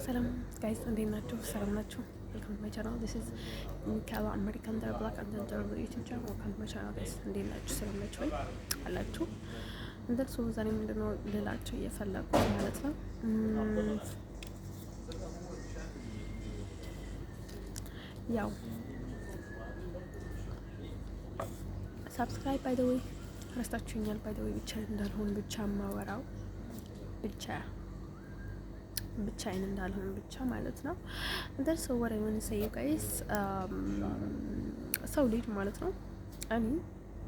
ሰላም ጋይስ እንዴት ናችሁ? ሰላም ናችሁ? ዌልካም ቱ ማይ ቻናል ዲስ ኢዝ ሚካኤላ አሜሪካን ዘር ብላክ አንድ ዘር ዩቲዩብ ቻናል ዌልካም ቱ ማይ ቻናል ጋይስ እንዴት ናችሁ? ሰላም ናችሁ ወይ አላችሁ? እንደሱ ዛሬ ምንድነው ልላችሁ እየፈለኩት ማለት ነው ያው ሰብስክራይብ ባይ ዘ ዌይ ረስታችሁኛል። ባይ ዘ ዌይ ብቻ እንዳልሆን ብቻ ማወራው ብቻዬን እንዳልሆን ብቻ ማለት ነው። እንደርስ ወሬ ምን ሰዩ ጋይስ ሰው ልጅ ማለት ነው እኔ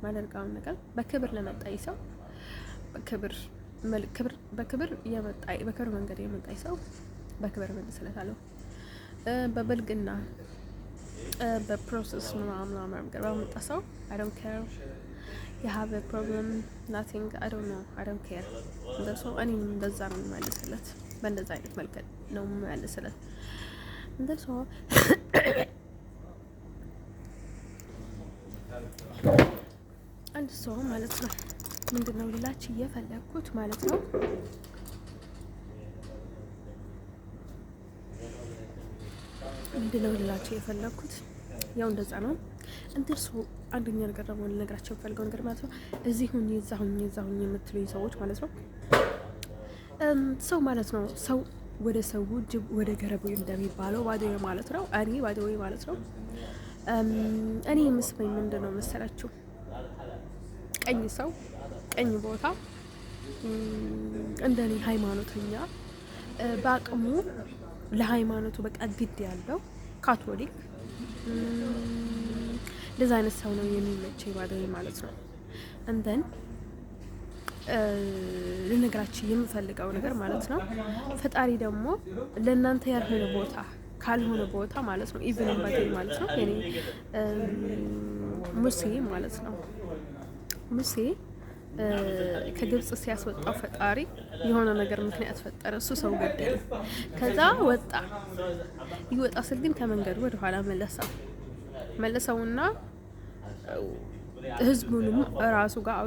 ማደርጋውን ነገር በክብር ለመጣይ ሰው በክብር መንገድ የመጣይ ሰው በክብር መልስለታለሁ። በብልግና በፕሮሰስ ምናምን ነገር ባመጣ ሰው I don't care you have a problem nothing I don't know I don't care እንደሱ እኔም እንደዛ ነው የምመልስለት። በእንደዛ አይነት መልኩ ነው የምመልስለት። እንደሱ አንድ ሰው ማለት ነው ምንድነው ልላችሁ እየፈለኩት ማለት ነው ምንድነው ልላችሁ የፈለኩት ያው እንደዛ ነው። እንደሱ አንደኛ ነገር ደግሞ ልነግራችሁ ፈልገው ነገር ማለት ነው እዚህ ሁኚ እዛ ሁኚ የምትሉኝ ሰዎች ማለት ነው ሰው ማለት ነው ሰው ወደ ሰው ጅብ ወደ ገረቡ እንደሚባለው ባዶዬ ማለት ነው። እኔ ባዶዬ ማለት ነው እኔ የምስበኝ ምንድነው መሰላችሁ ቀኝ ሰው ቀኝ ቦታ እንደኔ ሃይማኖተኛ በአቅሙ ለሃይማኖቱ በቃ ግድ ያለው ካቶሊክ እንደዛ አይነት ሰው ነው የሚመቸኝ ባዶዬ ማለት ነው። እንደን ልነግራችሁ የምፈልገው ነገር ማለት ነው ፈጣሪ ደግሞ ለእናንተ ያልሆነ ቦታ ካልሆነ ቦታ ማለት ነው ኢቭን ባዶዬ ማለት ነው የኔ ሙሴ ማለት ነው ሙሴ ከግብጽ ሲያስወጣው ፈጣሪ የሆነ ነገር ምክንያት ፈጠረ። እሱ ሰው ገደለ። ከዛ ይወጣ ስል ግን ከመንገዱ ወደ ኋላ መለሰውና ህዝቡንም ራሱ ጋር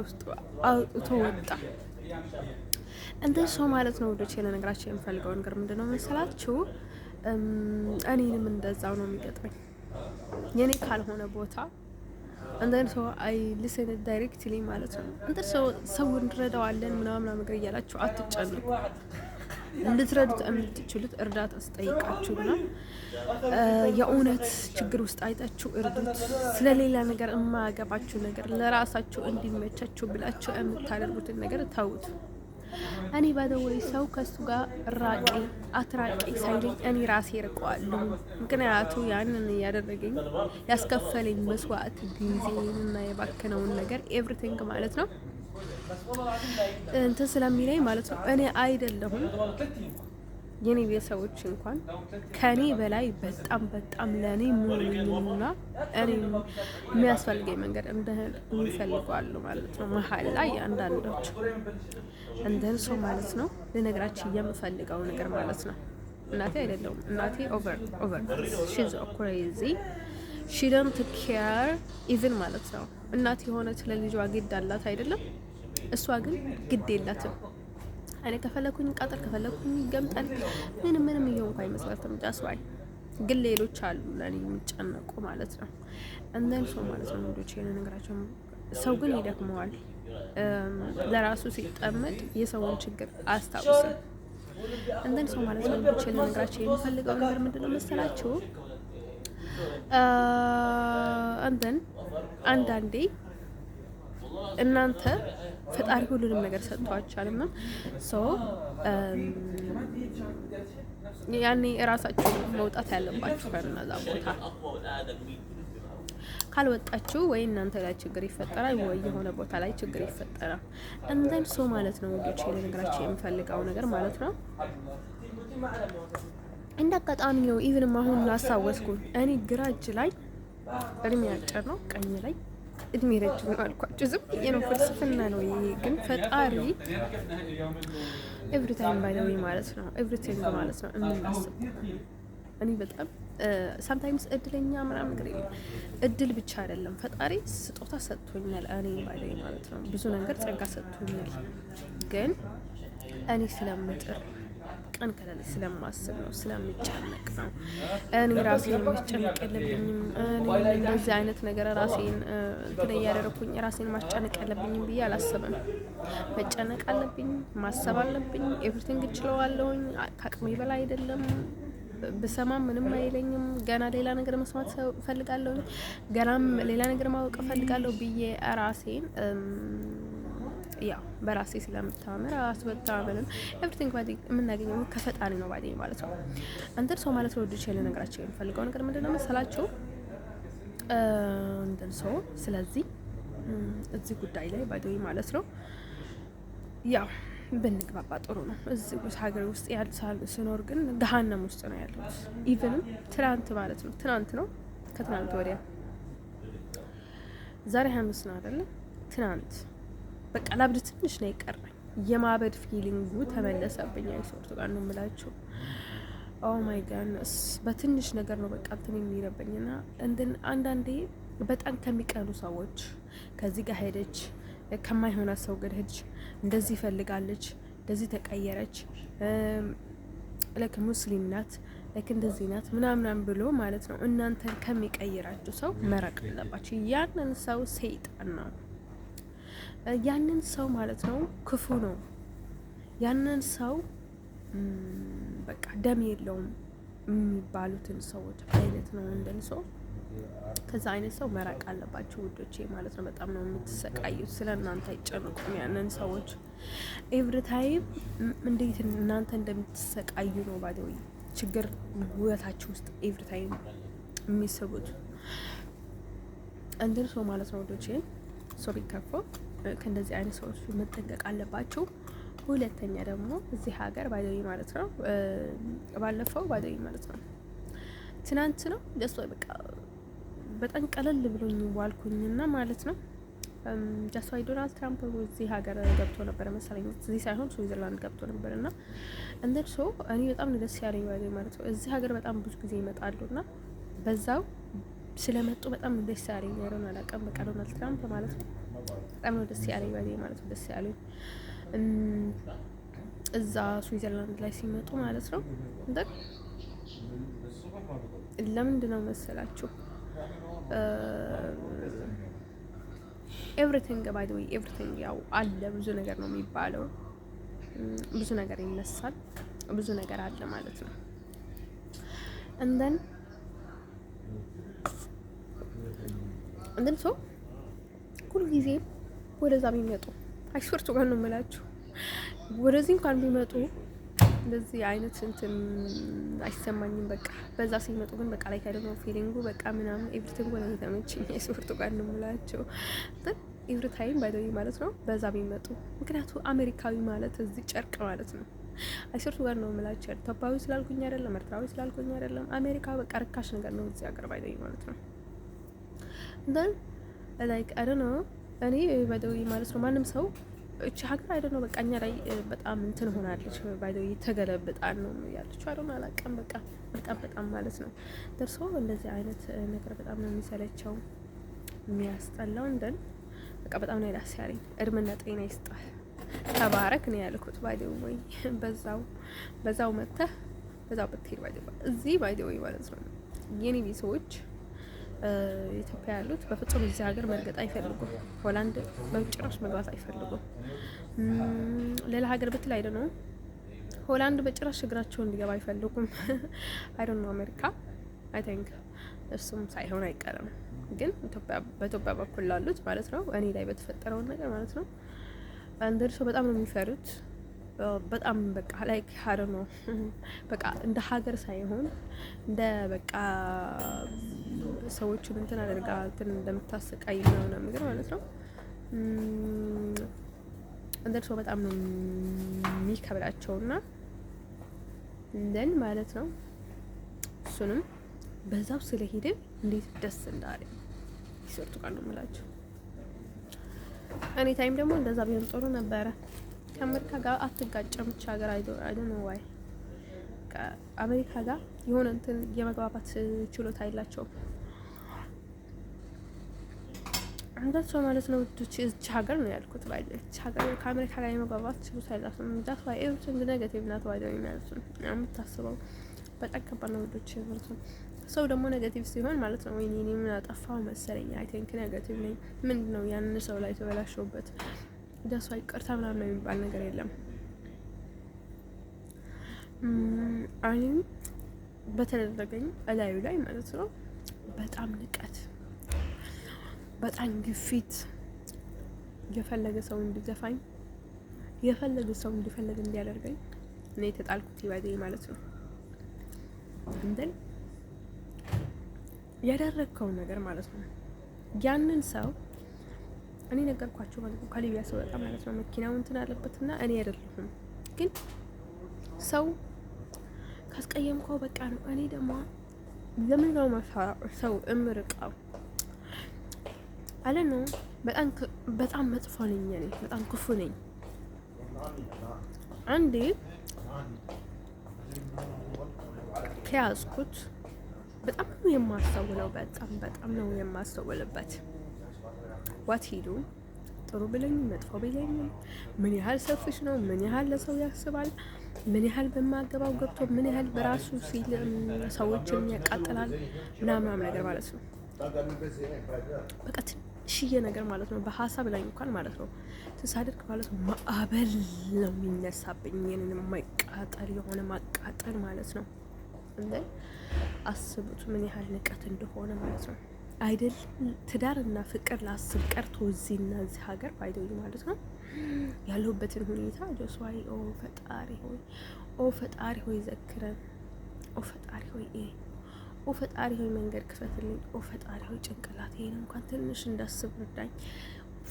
አውጥቶ ወጣ። እንደሱ ማለት ነው ወዶቼ ለነገራችሁ የምፈልገው ነገር ምንድነው መሰላችሁ እኔንም እንደዛው ነው የሚገጥመኝ የኔ ካልሆነ ቦታ እንደን ሰው አይ ሊስን ዳይሬክትሊ ማለት ነው እንደ ሰው እንረዳዋለን ምናምን ነገር እያላችሁ አትጨነቁ። እንድትረዱት የምትችሉት እርዳታ አስጠይቃችሁና የእውነት ችግር ውስጥ አይታችሁ እርዱት። ስለሌላ ነገር የማያገባችሁ ነገር ለራሳችሁ እንዲመቻችሁ ብላችሁ የምታደርጉትን ነገር ተውት። እኔ ባደወይ ሰው ከሱ ጋር አትራቂ ሳይለኝ እኔ ራሴ እርቀዋለሁ። ምክንያቱ ያንን ያደረገኝ ያስከፈለኝ መስዋዕት ጊዜና የባከነውን ነገር ኤቭሪቲንግ ማለት ነው እንትን ስለሚለኝ ማለት ነው እኔ አይደለሁም የኔ ቤተሰቦች እንኳን ከኔ በላይ በጣም ለኔ ሙሉኝና እኔ የሚያስፈልገኝ መንገድ እንደሚፈልጓሉ ማለት ነው። መሀል ላይ አንዳንዶች እንደሱ ማለት ነው ልነግራችሁ የምፈልገው ነገር ማለት ነው እናቴ አይደለሁም እናቴ ኦቨር she's crazy she don't care even ማለት ነው እናቴ የሆነ ስለልጇ ግድ አላት አይደለም እሷ ግን ግድ የላትም። እኔ ከፈለኩኝ ቃጠል ከፈለኩኝ ገምጠል ምንም ይሆን አይመስላትም። ጃስዋይ ግን ሌሎች አሉ ለኔ የሚጨነቁ ማለት ነው እንደሱ ማለት ነው ወዶቼ ለነገራችሁ ሰው ግን ይደክመዋል ለራሱ ሲጠመድ የሰውን ችግር አስታውሰው እንደን ሰው ማለት ነው ወዶቼ ለነገራችሁ የሚፈልገው ነገር ምንድነው መሰላችሁ አንዳንዴ እናንተ ፈጣሪ ሁሉንም ነገር ሰጥቷችኋልና ያኔ እራሳችሁ መውጣት ያለባችሁ ከነዛ ቦታ ካልወጣችሁ ወይ እናንተ ላይ ችግር ይፈጠራል ወይ የሆነ ቦታ ላይ ችግር ይፈጠራል። እንደን ሰው ማለት ነው ወዶቼ ለነገራችሁ የምፈልገው ነገር ማለት ነው እንዳጋጣሚ ነው ኢቭን አሁን ላሳወስኩኝ እኔ ግራ እጅ ላይ እድሜ አጭር ነው ቀኝ ላይ እድሜ ረጅም ነው አልኳችሁ። ዝም ነው ፍልስፍና ነው ይሄ ግን ፈጣሪ ኤቭሪ ታይም ባይ ዘ ዌይ ማለት ነው ኤቭሪቲንግ ማለት ነው እናስብ። እኔ በጣም ሳምታይምስ እድለኛ ምናምን ነገር የለም እድል ብቻ አይደለም ፈጣሪ ስጦታ ሰጥቶኛል እኔ ባይ ዘ ዌይ ማለት ነው ብዙ ነገር ጸጋ ሰጥቶኛል። ግን እኔ ስለምጥር ቀን ከሌሊት ስለማስብ ነው፣ ስለምጨነቅ ነው። እኔ ራሴን ማስጨነቅ የለብኝም። እኔ እንደዚህ አይነት ነገር ራሴን እንትን እያደረኩኝ ራሴን ማስጨነቅ የለብኝም ብዬ አላስብም። መጨነቅ አለብኝ፣ ማሰብ አለብኝ። ኤቭሪቲንግ እችለዋለሁኝ። ከአቅሜ በላይ አይደለም። ብሰማም ምንም አይለኝም። ገና ሌላ ነገር መስማት እፈልጋለሁ፣ ገናም ሌላ ነገር ማወቅ እፈልጋለሁ ብዬ ራሴን ያው በራሴ ስለምታመር ራስ በጣም ኤቭሪቲንግ ባዲ የምናገኘው ከፈጣሪ ነው ባዲ ማለት ነው። አንተን ሰው ማለት ነው ወደ ቻለ ነገራቸው የሚፈልገው ነገር ምንድነው መሰላችሁ? አንተን ሰው ስለዚህ እዚህ ጉዳይ ላይ ባዲ ማለት ነው ያው ብንግባባ ጥሩ ነው። እዚህ ሀገር ውስጥ ያልሳል ስኖር ግን ገሃነም ውስጥ ነው ያለሁት። ኢቭንም ትናንት ማለት ነው ትናንት ነው ከትናንት ወዲያ ዛሬ 5 ነው አይደለ? ትናንት በቃ ላብድ ትንሽ ነው የቀረኝ። የማበድ ፊሊንጉ ተመለሰብኝ። አይሶርቱ ጋር ነው የምላችሁ። ኦ ማይ ጋድነስ በትንሽ ነገር ነው በቃ እንትን የሚረበኝና እንትን አንዳንዴ በጣም ከሚቀኑ ሰዎች ከዚህ ጋር ሄደች ከማይሆና ሰው ጋር ሄደች እንደዚህ ፈልጋለች እንደዚህ ተቀየረች ለክ ሙስሊም ናት ለክ እንደዚህ ናት ምናምን ብሎ ማለት ነው እናንተን ከሚቀይራችሁ ሰው መራቅ አለባችሁ። ያንን ሰው ሰይጣን ነው። ያንን ሰው ማለት ነው ክፉ ነው። ያንን ሰው በቃ ደም የለውም የሚባሉትን ሰዎች አይነት ነው እንደን ሰው ከዛ አይነት ሰው መራቅ አለባችሁ ውዶቼ ማለት ነው። በጣም ነው የምትሰቃዩት። ስለ እናንተ አይጨንቁም ያንን ሰዎች። ኤቭሪ ታይም እንዴት እናንተ እንደምትሰቃዩ ነው ባለው ችግር ውበታችሁ ውስጥ ኤቭሪ ታይም የሚስቡት እንደን ሰው ማለት ነው ውዶቼ። ሰው ቢከፋ ከእንደዚህ አይነት ሰዎች መጠንቀቅ አለባችሁ። ሁለተኛ ደግሞ እዚህ ሀገር ባለው ማለት ነው ባለፈው ባለው ማለት ነው ትናንት ነው ደስ በቃ በጣም ቀለል ብሎኝ ዋልኩኝና ማለት ነው ጃስዋይ ዶናልድ ትራምፕ እዚህ ሀገር ገብቶ ነበር መሰለኝ። እዚህ ሳይሆን ስዊዘርላንድ ገብቶ ነበርና እንደርሶ እኔ በጣም ደስ ያለኝ ማለት ነው እዚህ ሀገር በጣም ብዙ ጊዜ ይመጣሉና በዛው ስለመጡ በጣም ደስ ያለኝ ያረን አላቀም በቃ ዶናልድ ትራምፕ ማለት ነው በጣም ነው ደስ ያለኝ ማለት ነው ደስ ያለኝ እዛ ስዊዘርላንድ ላይ ሲመጡ ማለት ነው እንደ ለምንድን ነው መሰላችሁ ኤቭሪቲንግ ባይ ዘ ዌይ ኤቭሪቲንግ ያው አለ ብዙ ነገር ነው የሚባለው። ብዙ ነገር ይነሳል፣ ብዙ ነገር አለ ማለት ነው። እንደን ሰው ሁሉ ጊዜ ወደዛ ቢመጡ አይስወርቱ ጋር ነው የምላችሁ። ወደዚህ እንኳን ቢመጡ እንደዚህ አይነት እንትን አይሰማኝም። በቃ በዛ ሲመጡ ግን በቃ ላይ ካደረው ፊሊንጉ በቃ ምናምን ኤቭሪቲንግ ወደ ተመችኝ አይስወርቱ ጋር ነው የምላችሁ። ኤቭሪ ታይም ባይ ዘ ዌይ ማለት ነው በዛ ቢመጡ ምክንያቱም አሜሪካዊ ማለት እዚህ ጨርቅ ማለት ነው። አይስወርቱ ጋር ነው የምላችሁ። ኢትዮጵያዊ ስላልኩኝ አይደለም፣ ኤርትራዊ ስላልኩኝ አይደለም። አሜሪካ በቃ ርካሽ ነገር ነው እዚህ ሀገር ባይ ዘ ዌይ ማለት ነው። then like I don't know እኔ ባይ ዘ ዌይ ማለት ነው ማንም ሰው እቺ ሀገር አይደለም በቃ እኛ ላይ በጣም እንትን ሆናለች ባይ ዘ ዌይ ተገለብጣን ነው ያለችው። አይደለም አላቀም በቃ በጣም ማለት ነው ደርሶ እንደዚህ አይነት ነገር በጣም ነው የሚሰለቸው የሚያስጠላው። እንደን በቃ በጣም ነው ያላስ ያለኝ። እድሜና ጤና ይስጣል ተባረክ ነው ያልኩት ባይ ዘ ዌይ በዛው መተህ በዛው ብትሄድ ባይ ዘ ዌይ እዚህ ባይ ዘ ዌይ ማለት ነው የኔ ቤተሰቦች ኢትዮጵያ ያሉት በፍጹም እዚህ ሀገር መርገጥ አይፈልጉም። ሆላንድ በጭራሽ መግባት አይፈልጉም። ሌላ ሀገር ብትል አይደለም ሆላንድ በጭራሽ እግራቸው እንዲገባ አይፈልጉም። አይዶንት ኖ አሜሪካ አይ ቲንክ እሱም ሳይሆን አይቀርም። ግን በኢትዮጵያ በኩል ላሉት ማለት ነው እኔ ላይ በተፈጠረው ነገር ማለት ነው እንደርሶ በጣም ነው የሚፈሩት። በጣም በቃ ላይክ አይ ዶንት ኖ በቃ እንደ ሀገር ሳይሆን እንደ በቃ ሰዎችን እንትን አድርጋ እንትን እንደምታሰቃይ ነው ነገር ማለት ነው። እንደርሶ በጣም ነው የሚከብዳቸውና እንደን ማለት ነው እሱንም በዛው ስለሄደ እንዴት ደስ እንዳለ ይሰርቱ ቃል ነው የምላቸው። እኔ ታይም ደግሞ እንደዛ ቢሆን ጥሩ ነበረ። ከአሜሪካ ጋር አትጋጨም ብቻ ሀገር አይዶን ነው ዋይ ከአሜሪካ ጋር የሆነ እንትን የመግባባት ችሎታ የላቸውም። አንዳቸው ማለት ነው ውዶች እዚህ ሀገር ነው ያልኩት ባይለ እዚህ ሀገር ከአሜሪካ ጋር የመግባባት ችሎታ ያላትም ዳት ዋይ ኤቭሪቲንግ ኔጌቲቭ ናት ባይለ ማለት ነው የምታስበው በጣም ከባድ ነው ውዶች ማለት ነው። ሰው ደግሞ ኔጌቲቭ ሲሆን ማለት ነው ወይኔ እኔ ምን አጠፋው መሰለኝ አይ ቲንክ ኔጌቲቭ ነኝ ምንድነው ያን ሰው ላይ ተበላሽውበት ዳስ ዋይ ይቅርታ ምናምን የሚባል ነገር የለም። አይን በተደረገኝ እላዩ ላይ ማለት ነው በጣም ንቀት በጣም ግፊት የፈለገ ሰው እንዲገፋኝ የፈለገ ሰው እንዲፈልግ እንዲያደርገኝ እኔ ተጣልኩት ይባዴ ማለት ነው። እንደን ያደረግከው ነገር ማለት ነው ያንን ሰው እኔ ነገርኳቸው ማለት ነው ከሊቢያ ሰው በጣም ማለት ነው መኪናው እንትን አለበትና እኔ አይደለሁም ግን ሰው ካስቀየምከው በቃ ነው። እኔ ደግሞ ለምን ነው ሰው እምርቃው አለ ነው በጣም መጥፎ ነኝ እኔ በጣም ክፉ ነኝ። አንዴ ከያዝኩት በጣም ነው የማስተውለው በጣም ነው የማስተውልበት ዋት ሂዱ ጥሩ ብለኝ መጥፎ ብለኝ ምን ያህል ሰፍሽ ነው ምን ያህል ለሰው ያስባል ምን ያህል በማገባው ገብቶ ምን ያህል በራሱ ሲል ሰዎችን ያቃጥላል ምናምን ነገር ማለት ነው። በቃ ትንሽዬ ነገር ማለት ነው በሀሳብ ላይ እንኳን ማለት ነው ተሳድቅ ማለት ነው ማዕበል ነው የሚነሳብኝ የኔን የማይቃጠል የሆነ ማቃጠል ማለት ነው። እንዴ አስቡት ምን ያህል ንቀት እንደሆነ ማለት ነው። አይደል ትዳርና ፍቅር ላስብ ቀርቶ እዚህና እዚህ ሀገር ባይደውይ ማለት ነው ያለሁበትን ሁኔታ ጆስዋይ ኦ ፈጣሪ ሆይ ዘክረን ኦ ፈጣሪ ሆይ ኦ ፈጣሪ ሆይ መንገድ ክፈትልኝ ኦ ፈጣሪ ሆይ ጭንቅላቴን እንኳን ትንሽ እንዳስብ ረዳኝ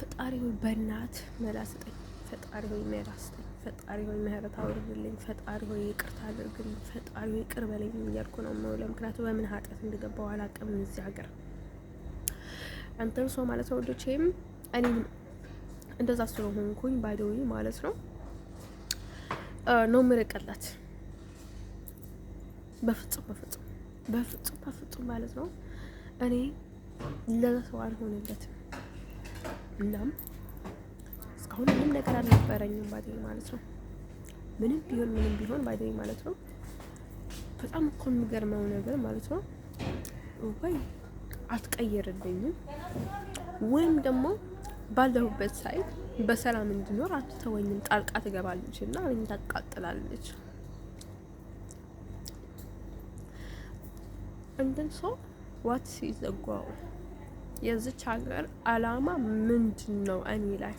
ፈጣሪ ሆይ በእናት መላ ስጠኝ ፈጣሪ ሆይ መላ ስጠኝ ፈጣሪ ሆይ ምህረት አውርድልኝ ፈጣሪ ሆይ ይቅርታ አድርግልኝ ፈጣሪ ሆይ ይቅር በለኝ እያልኩ ነው የምውለው። ምክንያቱም በምን ኃጢአት እንደገባው አላውቅም እዚህ ሀገር አንተን ሰው ማለት ነው ወዶቼም እኔም እንደዛ ስለሆንኩኝ ባይደውይ ማለት ነው ነው ምርቀላት በፍጹም ማለት ነው እኔ ለሰው አልሆነለትም። እናም እስካሁን ምንም ነገር አልነበረኝም ባይደውይ ማለት ነው ምንም ቢሆን ባይደውይ ማለት ነው። በጣም እኮ የሚገርመው ነገር ማለት ነው ወይ አትቀየርልኝም ወይም ደግሞ ባለሁበት ሳይት በሰላም እንድኖር አትተወኝም ጣልቃ ትገባለች እና እኔን ታቃጥላለች። እንደን ሰው ዋት ሲዘጓው የዚች ሀገር አላማ ምንድነው? እኔ ላይ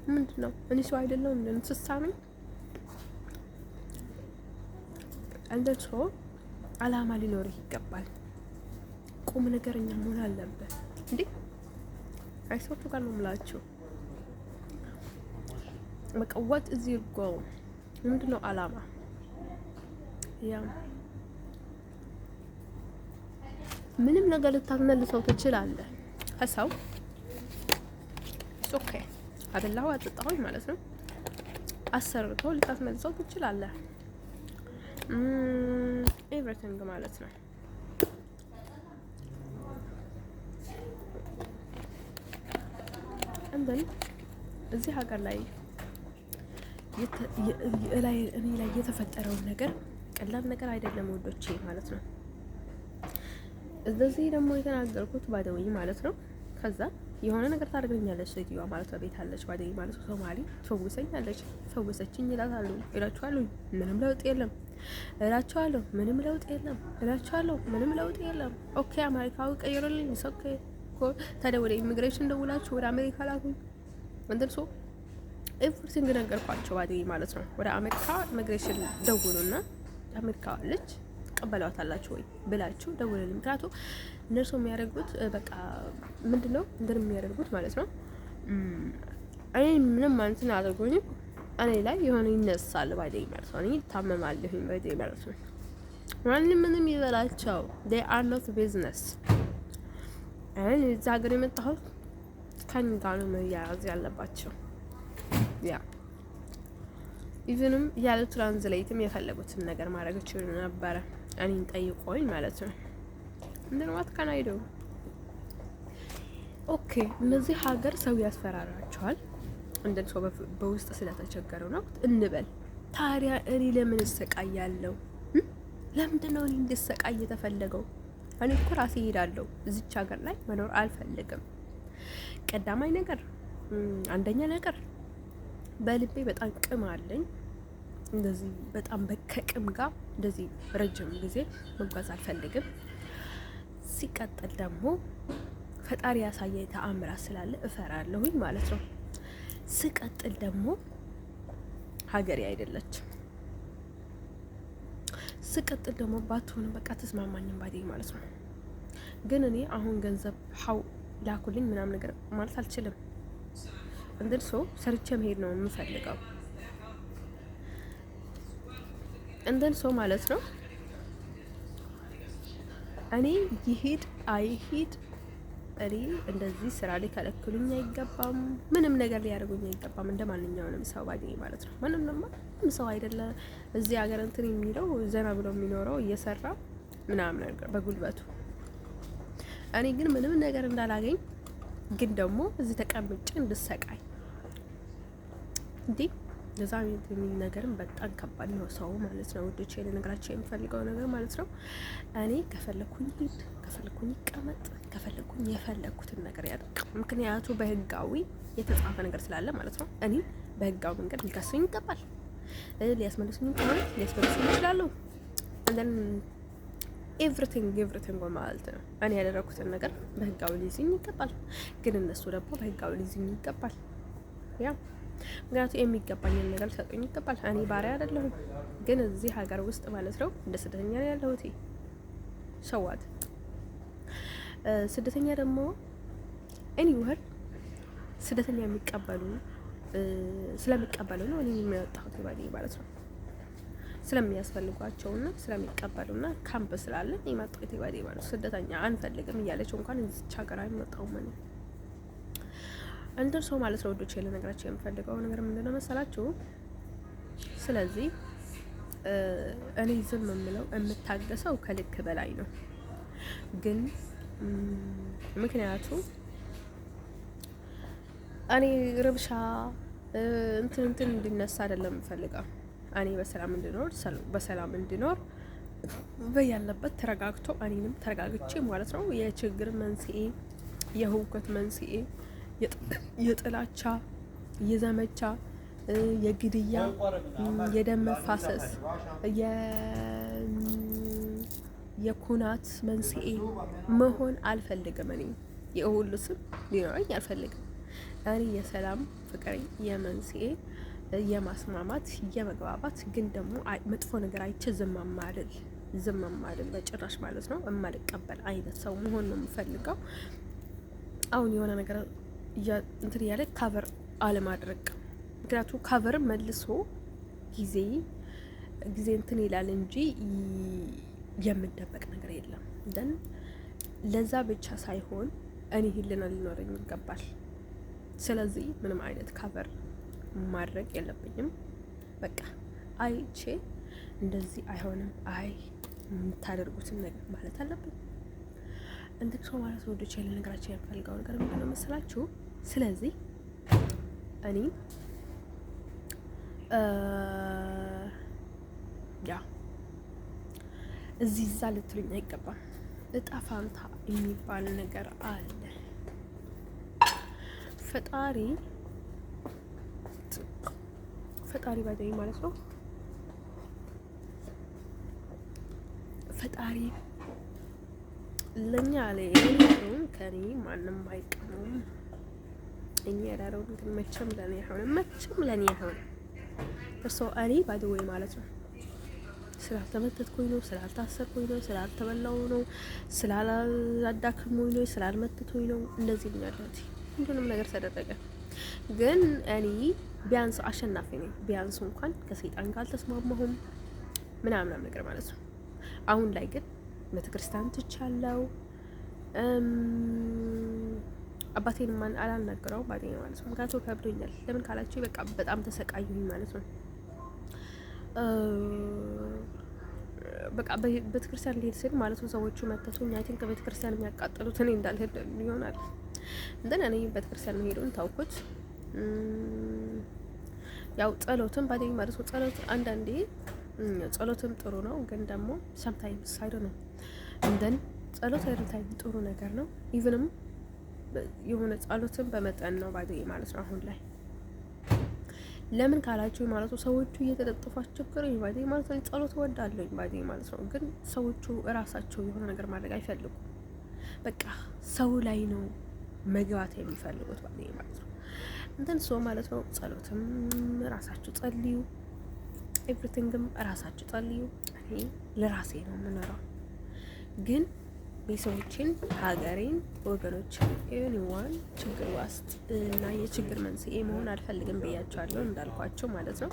ምንድነው? እኔ ሰው አይደለም እንደ እንስሳ ነኝ። እንደን ሰው አላማ ሊኖርህ ይገባል። ቁም ነገረኛ መሆን አለበት እንዴ አይሶቹ ጋር ነው የምላችሁ። በቃ what is your goal ምንድነው አላማ? ያ ምንም ነገር ልታስመልሰው ትችላለህ ከሰው ኦኬ አበላው አጥጣው ማለት ነው አሰርተው ልታስመልሰው ትችላለህ ኤቭሪቲንግ ማለት ነው። እንደን እዚህ ሀገር ላይ እኔ ላይ የተፈጠረው ነገር ቀላል ነገር አይደለም ወዶቼ ማለት ነው። እዚህ ደግሞ የተናገርኩት ባደውይ ማለት ነው። ከዛ የሆነ ነገር ታደርገኛለች ሴትዮዋ ማለት ነው ቤት አለች ባደውይ ማለት ነው ሶማሊ ትፈውሰኛለች ፈወሰችኝ እላችኋለሁ ምንም ለውጥ የለም እላችኋለሁ ምንም ለውጥ የለም እላችኋለሁ ምንም ለውጥ የለም። ኦኬ አሜሪካው ቀይሩልኝ ኦኬ ታዲያ ወደ ኢሚግሬሽን ደውላችሁ ወደ አሜሪካ ላኩኝ እንደርሶ ኤቭሪቲንግ ነገርኳቸው ባደውይ ማለት ነው። ወደ አሜሪካ ኢሚግሬሽን ደውሉና አሜሪካ አለች ተቀበሏታላችሁ ወይ ብላችሁ ደውሉልኝ። ምክንያቱም እነርሱ የሚያደርጉት በቃ ምንድነው እንደሚያደርጉት ማለት ነው እኔ ምንም ማለት ነው አድርጎኝም እኔ ላይ የሆነ ይነሳል ባደውይ ማለት ነው። እኔ ታመማለሁ ባደውይ ማለት ነው። ምንም ይበላቸው they are not business እኔ እዛ ሀገር የመጣሁት ከእኔ ጋር ነው መያያዝ ያለባቸው። ያ ኢቭንም ያለ ትራንስሌትም የፈለጉትን ነገር ማድረግ ይችላሉ ነበረ እኔን ጠይቆኝ ማለት ነው። እንደን ዋት ካን አይ ዱ ኦኬ እነዚህ ሀገር ሰው ያስፈራራቸዋል እንደ ሰው በውስጥ ስለተቸገረው ነው እንበል። ታዲያ እኔ ለምን እሰቃያለሁ? ለምንድን ነው እኔ እንድሰቃይ የተፈለገው? እኔ እኮ ራሴ እሄዳለሁ። እዚች ሀገር ላይ መኖር አልፈልግም። ቀዳማይ ነገር አንደኛ ነገር በልቤ በጣም ቅም አለኝ። እንደዚህ በጣም ከቅም ጋር እንደዚህ ረጅም ጊዜ መጓዝ አልፈልግም። ሲቀጥል ደግሞ ፈጣሪ ያሳየኝ ተአምራት ስላለ እፈራለሁኝ ማለት ነው። ሲቀጥል ደግሞ ሀገሬ አይደለችም። ሲቀጥል ደግሞ ባትሆንም በቃ ተስማማኝም ባዴ ማለት ነው። ግን እኔ አሁን ገንዘብ ላኩልኝ ምናምን ነገር ማለት አልችልም። እንድን ሰው ሰርቼ መሄድ ነው የምፈልገው። እንደን ሰው ማለት ነው። እኔ ይሄድ አይሄድ እኔ እንደዚህ ስራ ላይ ከለክሉኝ አይገባም። ምንም ነገር ሊያደርጉኝ አይገባም። እንደ ማንኛውንም ሰው ባገኝ ማለት ነው። ምንም ሰው አይደለ እዚህ ሀገር እንትን የሚለው ዘና ብሎ የሚኖረው እየሰራ ምናምን ነገር በጉልበቱ። እኔ ግን ምንም ነገር እንዳላገኝ ግን ደግሞ እዚህ ተቀምጬ እንድሰቃይ እንዴ ለዛ ነገርም በጣም ከባድ ነው ሰው ማለት ነው። ወዶቼ ልነግራቸው የምፈልገው ነገር ማለት ነው። እኔ ከፈለኩኝ ሂድ፣ ከፈለኩኝ ይቀመጥ፣ ከፈለኩኝ የፈለኩትን ነገር ያደርግ። ምክንያቱ በህጋዊ የተጻፈ ነገር ስላለ ማለት ነው። እኔ በህጋዊ መንገድ ሊከሱኝ ይገባል። ሊያስመልሱኝ ከሆነ ሊያስመልሱኝ ይችላሉ። እንደን ኤቭሪቲንግ ማለት ነው። እኔ ያደረኩትን ነገር በህጋዊ ሊይዝኝ ይገባል። ግን እነሱ ደግሞ በህጋዊ ሊይዝኝ ይገባል። ያ ምክንያቱ የሚገባኝን ነገር ሊሰጡኝ ይገባል። እኔ ባሪያ አይደለሁም። ግን እዚህ ሀገር ውስጥ ማለት ነው እንደ ስደተኛ ነው ያለሁት። ሰዋት ስደተኛ ደግሞ ኤኒዌር ስደተኛ የሚቀበሉ ስለሚቀበሉ ነው እኔ የሚያወጣሁት ባዲ ማለት ነው። ስለሚያስፈልጓቸውና ስለሚቀበሉና ካምፕ ስላለ የማጣት ባዲ ማለት ስደተኛ አንፈልግም እያለች እንኳን እዚች ሀገር አይመጣውም ማለት እንደርሶ ማለት ነው። ወዶቼ ለነገራችሁ የምፈልገው ነገር ምንድነው መሰላችሁ? ስለዚህ እኔ ዝም የምለው የምታገሰው ከልክ በላይ ነው። ግን ምክንያቱ እኔ ረብሻ እንትን እንዲነሳ አይደለም የምፈልገው። እኔ በሰላም እንድኖር በያለበት ተረጋግቶ እኔንም ተረጋግቼ ማለት ነው። የችግር መንስኤ፣ የህውከት መንስኤ፣ የጥላቻ፣ የዘመቻ፣ የግድያ፣ የደም መፋሰስ፣ የኩናት መንስኤ መሆን አልፈልግም። እኔ የሁሉ ስም ሊኖረኝ አልፈልግም። እኔ የሰላም ፍቅር፣ የመንስኤ፣ የማስማማት፣ የመግባባት ግን ደግሞ መጥፎ ነገር አይቼ ዝም ማድል በጭራሽ ማለት ነው የማልቀበል አይነት ሰው መሆን ነው የምፈልገው። አሁን የሆነ ነገር እንትን ያለ ካቨር አለማድረግ። ምክንያቱም ካቨር መልሶ ጊዜ እንትን ይላል እንጂ የምደበቅ ነገር የለም። ደን ለዛ ብቻ ሳይሆን እኔ ህልና ሊኖረኝ ይገባል። ስለዚህ ምንም አይነት ካቨር ማድረግ የለብኝም። በቃ አይቼ እንደዚህ አይሆንም፣ አይ የምታደርጉትን ነገር ማለት አለብኝ። እንዴት ሰው ማለት ነው። ወዶቼ ለነገራችሁ የምፈልገው ነገር ምንድነው መሰላችሁ? ስለዚህ እኔ እዚህ እዛ ልትሉኝ አይገባም። እጣ ፋንታ የሚባል ነገር አለ። ፈጣሪ ባደኝ ማለት ነው። ፈጣሪ ለኛ ላይ ከኔ ማንም አይቀሙም። እኛ ያዳረውን ግን መቼም ለኔ አይሆንም። እርሶ እኔ ባደወይ ማለት ነው። ስላልተመተትኩኝ ነው፣ ስላልታሰርኩኝ ነው፣ ስላልተበላው ነው፣ ስላላዳክሙኝ ነው፣ ስላልመተቱኝ ነው። እንደዚህ ነው ያለሁት። ሁሉንም ነገር ተደረገ። ግን እኔ ቢያንስ አሸናፊ ነኝ። ቢያንስ እንኳን ከሰይጣን ጋር አልተስማማሁም ምናምን ነገር ማለት ነው። አሁን ላይ ግን ቤተክርስቲያን ትቻለው። አባቴን ማን አላናገረው ባዴ ማለት ነው። ምክንያቱም ከብዶኛል። ለምን ካላችሁ በቃ በጣም ተሰቃዩኝ ማለት ነው። በቃ ቤተክርስቲያን ልሄድ ስል ማለት ነው ሰዎቹ መተቱኝ። አይ ቲንክ ቤተክርስቲያን የሚያቃጥሉት እኔ እንዳልሄድ ይሆናል። እንትን እኔ ቤተክርስቲያን መሄዱን ታውኩት። ያው ጸሎትም ባደኝ ማለት ነው። ጸሎት አንዳንዴ ጸሎትም ጥሩ ነው፣ ግን ደግሞ ሰምታይምስ አይዶ ነው እንደን ጸሎት አይደለም ጥሩ ነገር ነው። ኢቭንም የሆነ ጸሎትም በመጠን ነው ባደኝ ማለት ነው። አሁን ላይ ለምን ካላችሁ ማለት ነው ሰዎቹ እየተጠጠፉ አስቸገሩኝ ባደኝ ማለት ነው። ጸሎት እወዳለሁኝ ባደኝ ማለት ነው። ግን ሰዎቹ እራሳቸው የሆነ ነገር ማድረግ አይፈልጉም። በቃ ሰው ላይ ነው መግባት የሚፈልጉት ባደኝ ማለት ነው። እንትን ሰው ማለት ነው። ጸሎትም ራሳችሁ ጸልዩ፣ ኤቭሪቲንግም ራሳችሁ ጸልዩ። እኔ ለራሴ ነው የምኖረው፣ ግን ቤተሰቦችን፣ ሀገሬን፣ ወገኖችን ኤኒዋን ችግር ውስጥ እና የችግር መንስኤ መሆን አልፈልግም ብያቸዋለሁ፣ እንዳልኳቸው ማለት ነው።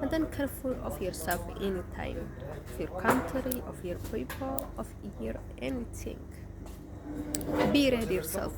እንትን careful of yourself anytime of your country, of your people, of your anything. Be ready yourself.